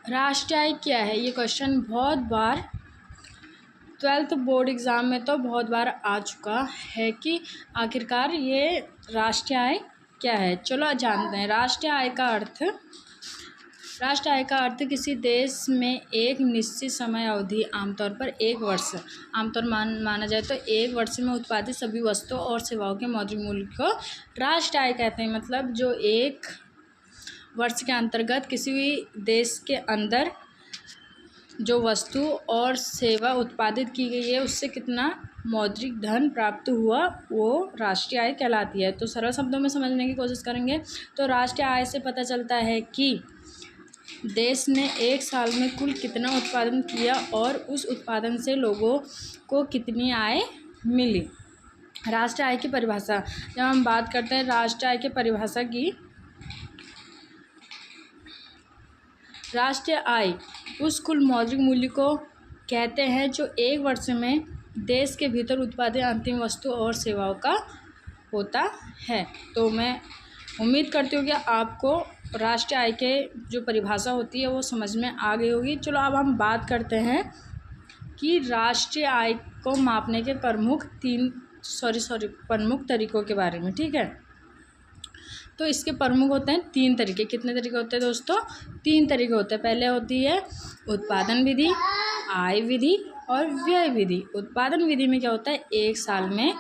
राष्ट्रीय आय क्या है? ये क्वेश्चन बहुत बार 12th बोर्ड एग्ज़ाम में तो बहुत बार आ चुका है कि आखिरकार ये राष्ट्रीय आय क्या है। चलो जानते हैं। राष्ट्रीय आय का अर्थ किसी देश में एक निश्चित समय अवधि, आमतौर पर 1 वर्ष, आमतौर माना जाए तो 1 वर्ष में उत्पादित सभी वस्तुओं और सेवाओं के मौद्रिक मूल्य को राष्ट्रीय आय कहते हैं। मतलब जो 1 वर्ष के अंतर्गत किसी भी देश के अंदर जो वस्तु और सेवा उत्पादित की गई है उससे कितना मौद्रिक धन प्राप्त हुआ वो राष्ट्रीय आय कहलाती है। तो सरल शब्दों में समझने की कोशिश करेंगे तो राष्ट्रीय आय से पता चलता है कि देश ने 1 साल में कुल कितना उत्पादन किया और उस उत्पादन से लोगों को कितनी आय मिली। राष्ट्रीय आय की परिभाषा, जब हम बात करते हैं राष्ट्रीय आय की परिभाषा की, राष्ट्रीय आय उस कुल मौद्रिक मूल्य को कहते हैं जो 1 वर्ष में देश के भीतर उत्पादित अंतिम वस्तु और सेवाओं का होता है। तो मैं उम्मीद करती हूँ कि आपको राष्ट्रीय आय के जो परिभाषा होती है वो समझ में आ गई होगी। चलो अब हम बात करते हैं कि राष्ट्रीय आय को मापने के प्रमुख तरीकों के बारे में। ठीक है, तो इसके प्रमुख होते हैं 3 तरीके। कितने तरीके होते हैं दोस्तों? 3 तरीके होते हैं। पहले होती है उत्पादन विधि, आय विधि और व्यय विधि। उत्पादन विधि में क्या होता है? 1 साल में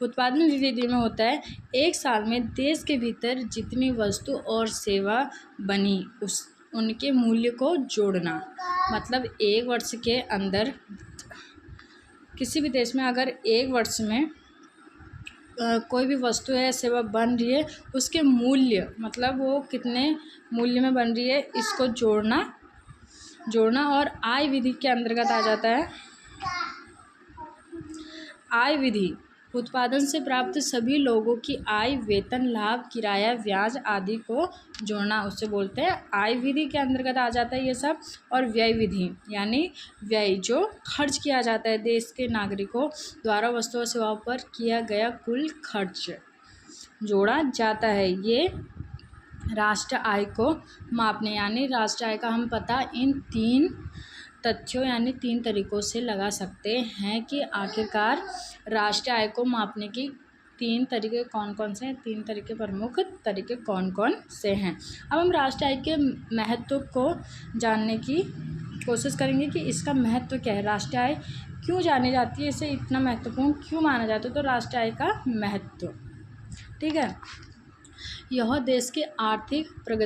उत्पादन विधि में होता है 1 साल में देश के भीतर जितनी वस्तु और सेवा बनी उनके मूल्य को जोड़ना। मतलब 1 वर्ष के अंदर किसी भी देश में अगर 1 वर्ष में कोई भी वस्तु है सेवा बन रही है उसके मूल्य, मतलब वो कितने मूल्य में बन रही है, इसको जोड़ना। और आय विधि के अंतर्गत आ जाता है आय विधि, उत्पादन से प्राप्त सभी लोगों की आय, वेतन, लाभ, किराया, ब्याज आदि को जोड़ना, उससे बोलते हैं आय विधि के अंतर्गत आ जाता है ये सब। और व्यय विधि यानी व्यय, जो खर्च किया जाता है देश के नागरिकों द्वारा वस्तु और सेवाओं पर किया गया कुल खर्च जोड़ा जाता है। ये राष्ट्रीय आय को मापने यानी राष्ट्रीय आय का हम पता इन 3 तथ्यों यानी 3 तरीकों से लगा सकते हैं कि आखिरकार राष्ट्रीय आय को मापने की 3 तरीके कौन कौन से हैं, 3 तरीके प्रमुख तरीके कौन कौन से हैं। अब हम राष्ट्रीय आय के महत्व को जानने की कोशिश करेंगे कि इसका महत्व क्या है, राष्ट्रीय आय क्यों जानी जाती है, इसे इतना महत्वपूर्ण क्यों माना जाता है। तो राष्ट्रीय आय का महत्व, ठीक है, यह देश की आर्थिक प्रगति